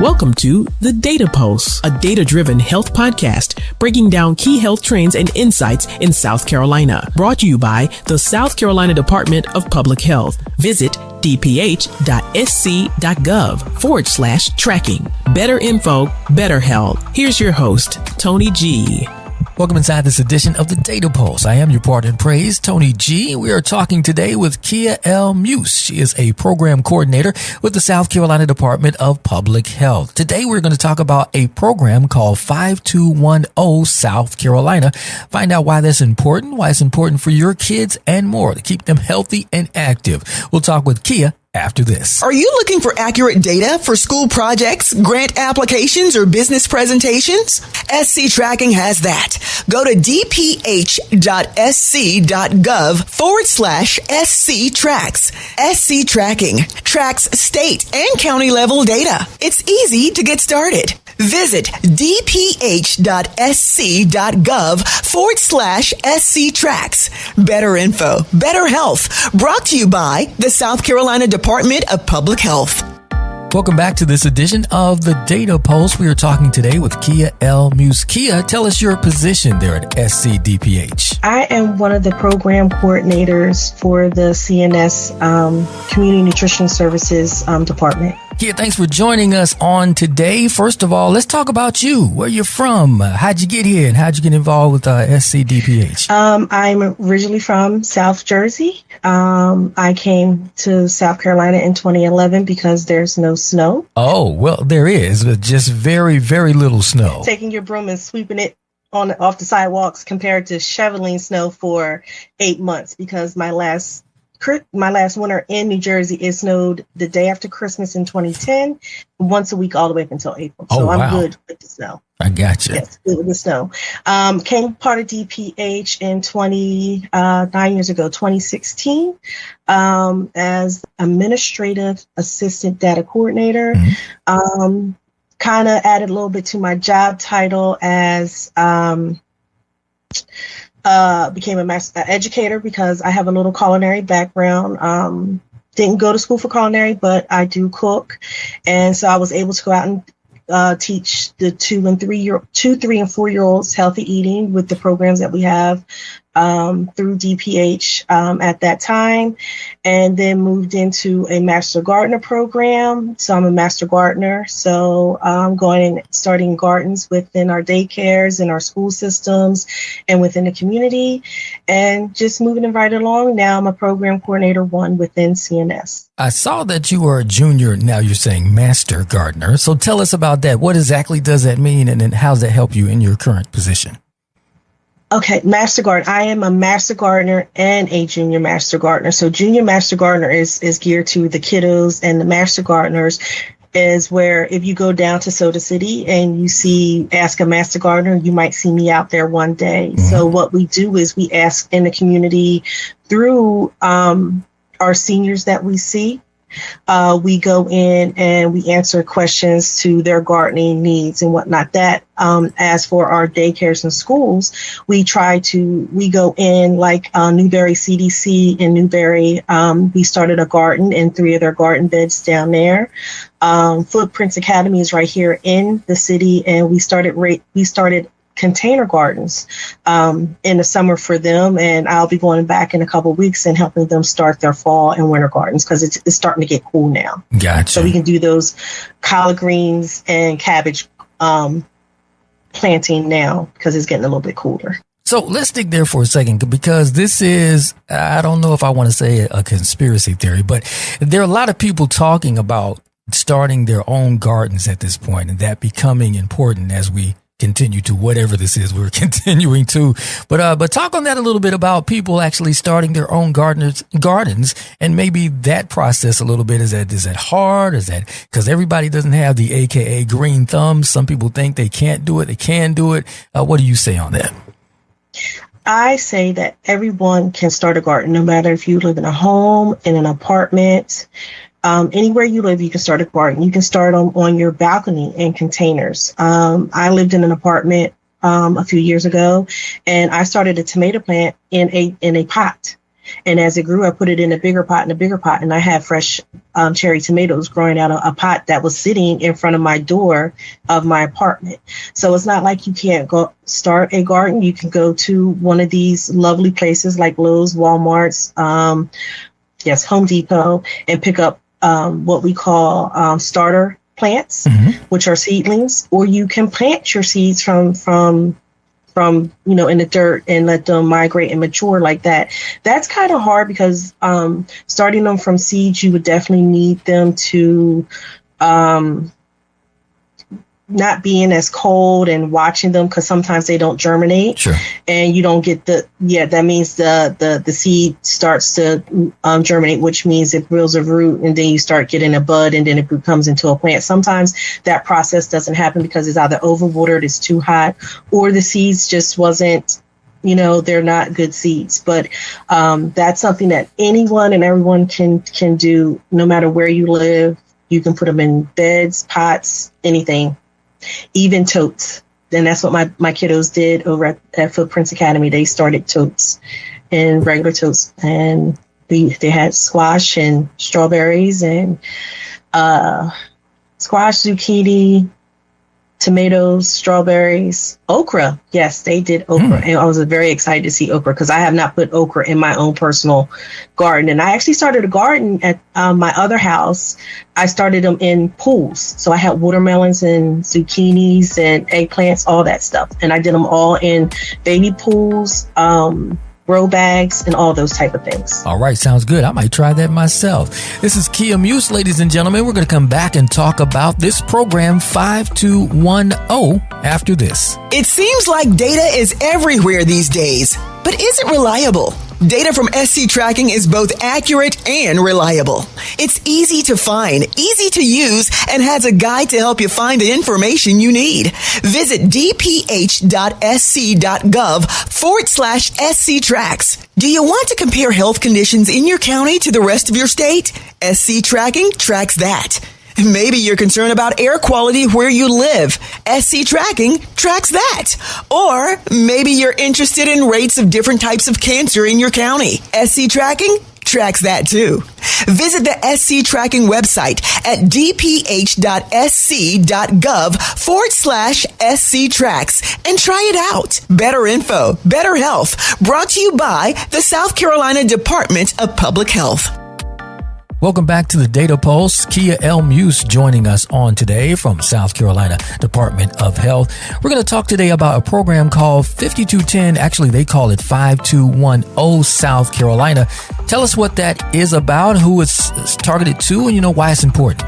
Welcome to The Data Pulse, a data-driven health podcast breaking down key health trends and insights in South Carolina. Brought to you by the South Carolina Department of Public Health. Visit dph.sc.gov/tracking. Better info, better health. Here's your host, Tony G. Welcome inside this edition of the Data Pulse. I am your partner in praise, Tony G. We are talking today with Kia L. Muse. She is a program coordinator with the South Carolina Department of Public Health. Today, we're going to talk about a program called 5210 South Carolina. Find out why that's important, why it's important for your kids, and more to keep them healthy and active. We'll talk with Kia after this. Are you looking for accurate data for school projects, grant applications, or business presentations? SC Tracking has that. Go to dph.sc.gov/SC Tracks. SC Tracking tracks state and county level data. It's easy to get started. Visit dph.sc.gov/SC Tracks. Better info, better health. Brought to you by the South Carolina Department of Public Health. Welcome back to this edition of the Data Pulse. We are talking today with Kia L. Muse. Kia, tell us your position there at SCDPH. I am one of the program coordinators for the CNS Community Nutrition Services Department. Kia, thanks for joining us on today. First of all, let's talk about you. Where you're from? How'd you get here? And how'd you get involved with SCDPH? I'm originally from South Jersey. I came to South Carolina in 2011 because there's no snow. Oh, well, there is, but just very, very little snow. Taking your broom and sweeping it off the sidewalks compared to shoveling snow for 8 months, because my last winter in New Jersey, it snowed the day after Christmas in 2010, once a week all the way up until April. So I'm good with the snow. I got you. Yes, good with the snow. Came part of DPH in 9 years ago, 2016, as administrative assistant data coordinator. Mm-hmm. Kind of added a little bit to my job title as became a master educator because I have a little culinary background. Didn't go to school for culinary, but I do cook. And so I was able to go out and teach the 2, 3, and 4-year-olds healthy eating with the programs that we have through DPH at that time, and then moved into a Master Gardener program. So I'm a Master Gardener. So I'm going and starting gardens within our daycares and our school systems and within the community, and just moving it right along. Now I'm a Program Coordinator 1 within CNS. I saw that you were a junior. Now you're saying Master Gardener. So tell us about that. What exactly does that mean, and then how does that help you in your current position? Okay, Master Gardener. I am a Master Gardener and a Junior Master Gardener. So Junior Master Gardener is geared to the kiddos, and the Master Gardeners is where if you go down to Soda City and you ask a Master Gardener, you might see me out there one day. Mm-hmm. So what we do is we ask in the community through our seniors that we see. We go in and we answer questions to their gardening needs and whatnot. That as for our daycares and schools, we go in like Newberry CDC in Newberry. We started a garden in 3 of their garden beds down there. Footprints Academy is right here in the city, and we started container gardens in the summer for them, and I'll be going back in a couple of weeks and helping them start their fall and winter gardens because it's starting to get cool now. Gotcha. So we can do those collard greens and cabbage planting now because it's getting a little bit cooler. So let's stick there for a second, because this is, I don't know if I want to say a conspiracy theory, but there are a lot of people talking about starting their own gardens at this point, and that becoming important as we continue to whatever this is we're continuing to. But talk on that a little bit about people actually starting their own gardens, and maybe that process a little bit. Is that hard? Is that because everybody doesn't have the AKA green thumbs? Some people think they can't do it. They can do it. What do you say on that? I say that everyone can start a garden, no matter if you live in a home, in an apartment. Anywhere you live, you can start a garden. You can start on your balcony in containers. I lived in an apartment a few years ago, and I started a tomato plant in a pot. And as it grew, I put it in a bigger pot, and I had fresh cherry tomatoes growing out of a pot that was sitting in front of my door of my apartment. So it's not like you can't go start a garden. You can go to one of these lovely places like Lowe's, Walmart's, Home Depot, and pick up what we call starter plants, which are seedlings, or you can plant your seeds from in the dirt and let them migrate and mature like that. That's kind of hard because starting them from seeds, you would definitely need them to not being as cold and watching them, because sometimes they don't germinate. Sure. And you don't get that means the seed starts to germinate, which means it grows a root, and then you start getting a bud, and then it becomes into a plant. Sometimes that process doesn't happen because it's either overwatered, it's too hot, or the seeds just wasn't, they're not good seeds. But that's something that anyone and everyone can do, no matter where you live. You can put them in beds, pots, anything. Even totes. And that's what my kiddos did over at Footprints Academy. They started totes and regular totes. And they had squash and strawberries and squash, zucchini, tomatoes, strawberries, okra. Yes, they did okra. And I was very excited to see okra because I have not put okra in my own personal garden. And I actually started a garden at my other house. I started them in pools. So I had watermelons and zucchinis and eggplants, all that stuff. And I did them all in baby pools, grow bags, and all those type of things. All right, sounds good. I might try that myself. This is Kia Muse, ladies and gentlemen. We're going to come back and talk about this program 5210 after this. It seems like data is everywhere these days, but is it reliable? Data from SC Tracking is both accurate and reliable. It's easy to find, easy to use, and has a guide to help you find the information you need. Visit dph.sc.gov/SC Tracks. Do you want to compare health conditions in your county to the rest of your state? SC Tracking tracks that. Maybe you're concerned about air quality where you live. SC Tracking tracks that. Or maybe you're interested in rates of different types of cancer in your county. SC Tracking tracks that too. Visit the SC Tracking website at dph.sc.gov/SC Tracks and try it out. Better info, better health. Brought to you by the South Carolina Department of Public Health. Welcome back to the Data Pulse. Kia L. Muse joining us on today from South Carolina Department of Health. We're going to talk today about a program called 5210. Actually, they call it 5210 South Carolina. Tell us what that is about, who it's targeted to, and why it's important.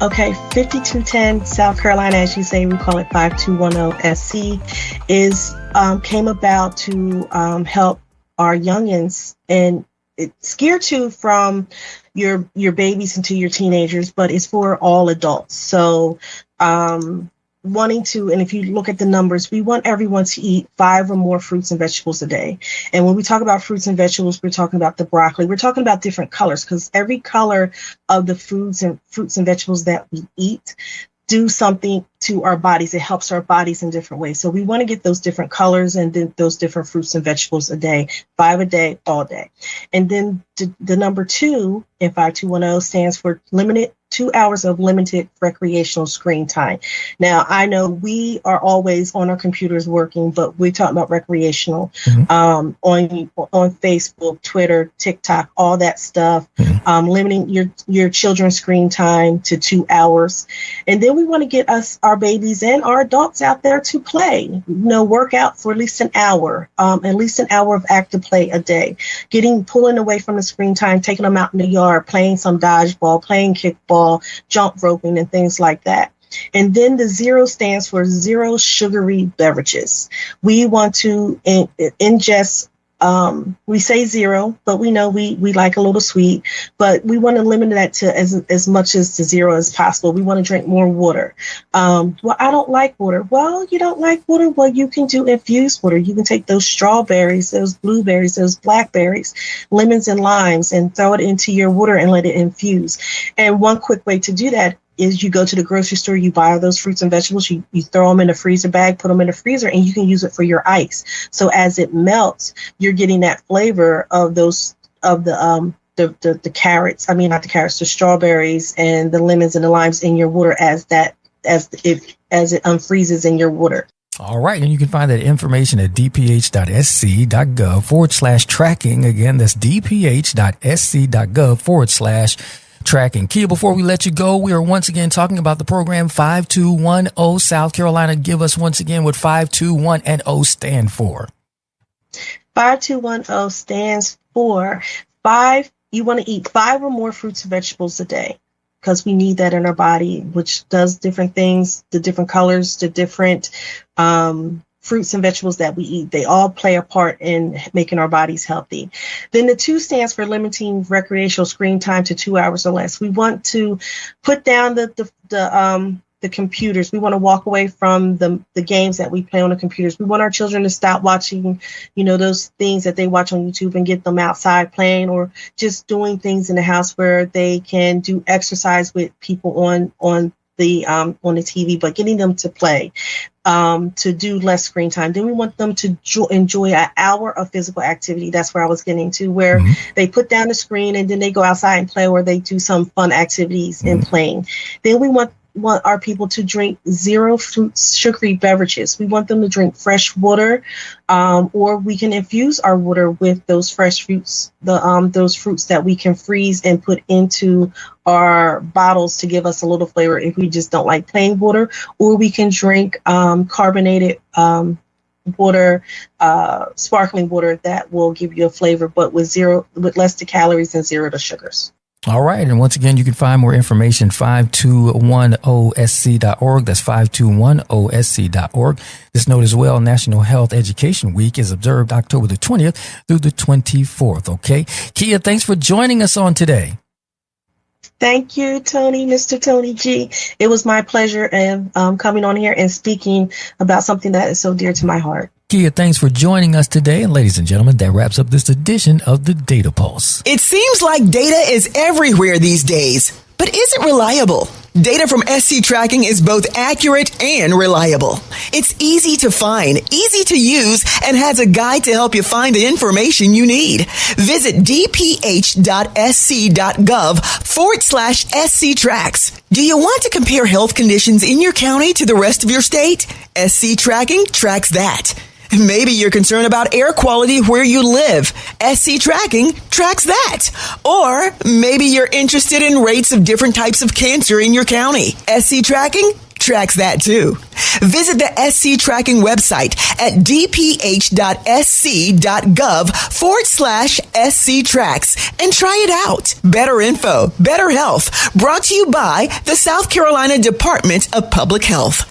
Okay, 5210 South Carolina, as you say, we call it 5210 SC, came about to help our youngins, and it's geared to from your babies into your teenagers, but it's for all adults. So wanting to, and if you look at the numbers, we want everyone to eat 5 or more fruits and vegetables a day. And when we talk about fruits and vegetables, we're talking about the broccoli. We're talking about different colors, because every color of the fruits and vegetables that we eat do something to our bodies. It helps our bodies in different ways. So we want to get those different colors and then those different fruits and vegetables a day, 5 a day, all day. And then the number 2 in 5210 stands for 2 hours of limited recreational screen time. Now, I know we are always on our computers working, but we're talking about recreational on Facebook, Twitter, TikTok, all that stuff, limiting your children's screen time to 2 hours. And then we want to get our babies and our adults out there to play, work out for at least an hour of active play a day, pulling away from the screen time, taking them out in the yard, playing some dodgeball, playing kickball, jump roping, and things like that. And then the 0 stands for zero sugary beverages. We want to ingest, we say 0, but we know we like a little sweet, but we want to limit that to as much as to 0 as possible. We want to drink more water. Well, I don't like water. Well, you don't like water? Well, you can do infused water. You can take those strawberries, those blueberries, those blackberries, lemons and limes, and throw it into your water and let it infuse. And one quick way to do that, is you go to the grocery store, you buy all those fruits and vegetables, you throw them in a freezer bag, put them in the freezer, and you can use it for your ice. So as it melts, you're getting that flavor of the carrots. I mean, not the carrots, the strawberries and the lemons and the limes in your water as it unfreezes in your water. All right. And you can find that information at dph.sc.gov/tracking. Again, that's dph.sc.gov/tracking. Kia, before we let you go, we are once again talking about the program 5210 South Carolina. Give us once again what 5210 stand for. 5210 stands for you want to eat 5 or more fruits and vegetables a day, because we need that in our body, which does different things, the different colors, the different fruits and vegetables that we eat. They all play a part in making our bodies healthy. Then the 2 stands for limiting recreational screen time to 2 hours or less. We want to put down the computers. We want to walk away from the games that we play on the computers. We want our children to stop watching, those things that they watch on YouTube and get them outside playing, or just doing things in the house where they can do exercise with people on the TV, but getting them to play, to do less screen time. Then we want them to enjoy an hour of physical activity. That's where I was getting to, where they put down the screen and then they go outside and play, or they do some fun activities in playing. Then we want our people to drink 0 fruits, sugary beverages. We want them to drink fresh water, or we can infuse our water with those fresh fruits, those fruits that we can freeze and put into our bottles to give us a little flavor if we just don't like plain water. Or we can drink carbonated water, sparkling water that will give you a flavor, but with less the calories and 0 the sugars. All right. And once again, you can find more information, 5210sc.org. That's 5210sc.org. This note as well, National Health Education Week is observed October the 20th through the 24th. Okay. Kia, thanks for joining us on today. Thank you, Tony, Mr. Tony G. It was my pleasure coming on here and speaking about something that is so dear to my heart. Kia, thanks for joining us today. And ladies and gentlemen, that wraps up this edition of the Data Pulse. It seems like data is everywhere these days, but is it reliable? Data from SC Tracking is both accurate and reliable. It's easy to find, easy to use, and has a guide to help you find the information you need. Visit dph.sc.gov/SC Tracks. Do you want to compare health conditions in your county to the rest of your state? SC Tracking tracks that. Maybe you're concerned about air quality where you live. SC Tracking tracks that. Or maybe you're interested in rates of different types of cancer in your county. SC Tracking tracks that too. Visit the SC Tracking website at dph.sc.gov/SC Tracks and try it out. Better info, better health. Brought to you by the South Carolina Department of Public Health.